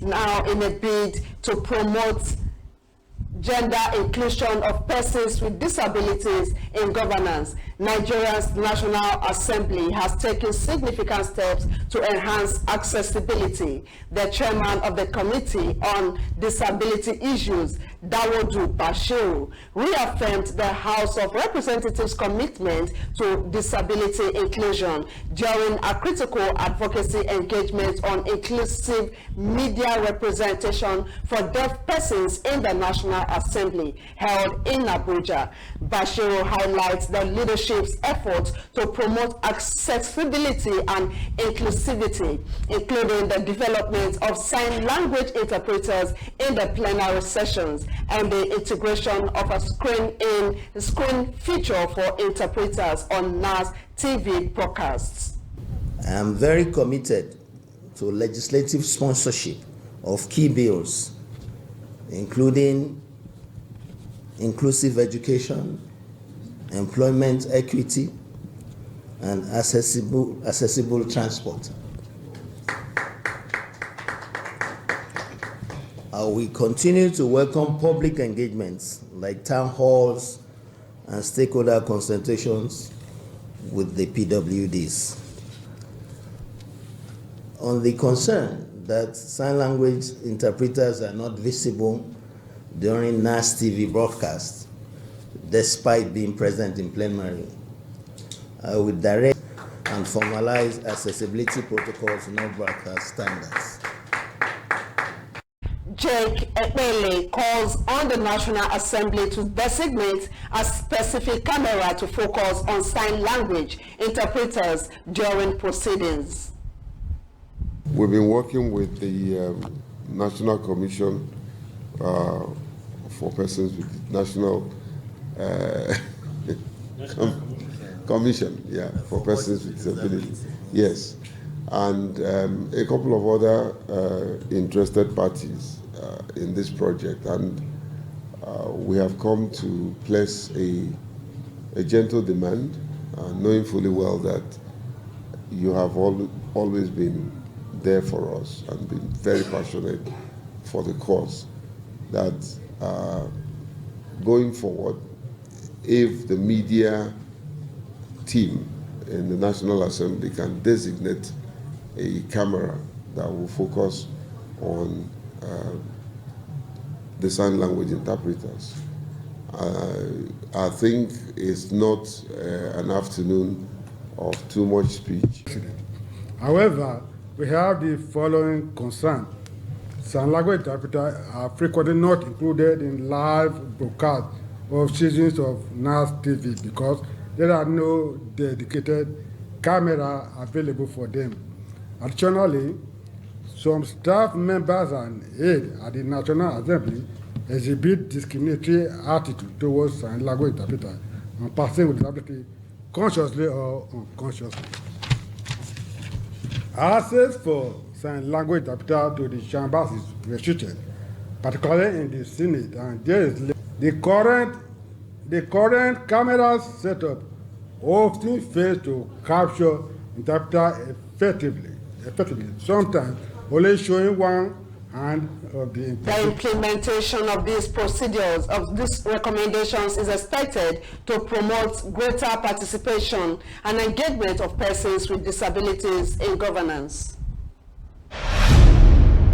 Now, in a bid to promote gender inclusion of persons with disabilities in governance, Nigeria's National Assembly has taken significant steps to enhance accessibility. The chairman of the Committee on Disability Issues, Dawodu Bashiru, reaffirmed the House of Representatives' commitment to disability inclusion during a critical advocacy engagement on inclusive media representation for deaf persons in the National Assembly held in Abuja. Bashiru highlights the leadership's efforts to promote accessibility and inclusivity, including the development of sign language interpreters in the plenary sessions and the integration of a screen feature for interpreters on NAS TV broadcasts. I am very committed to legislative sponsorship of key bills, including inclusive education, employment equity, and accessible transport. We continue to welcome public engagements like town halls and stakeholder consultations with the PWDs. On the concern that sign language interpreters are not visible during NAS TV broadcasts, despite being present in plenary, I will direct and formalize accessibility protocols in all broadcast standards. Jake Ekpele calls on the National Assembly to designate a specific camera to focus on sign language interpreters during proceedings. We've been working with the National Commission for Persons with National Commission, yeah, for Persons with Disabilities. Yes, and a couple of other interested parties in this project, and we have come to place a gentle demand, knowing fully well that you have always been there for us and been very passionate for the cause, that going forward, if the media team in the National Assembly can designate a camera that will focus on the sign language interpreters, I think it's not an afternoon of too much speech. However, we have the following concern. Sign language interpreters are frequently not included in live broadcasts of seasons of NAS TV because there are no dedicated camera available for them. Additionally, some staff members and aides at the National Assembly exhibit discriminatory attitude towards sign language interpreters and persons with disability consciously or unconsciously. Access for sign language interpreter to the chambers is restricted, particularly in the Senate, and there is the current camera setup often fails to capture interpreter effectively. Sometimes only showing one hand of the interpreter. The implementation of these procedures, of these recommendations, is expected to promote greater participation and engagement of persons with disabilities in governance.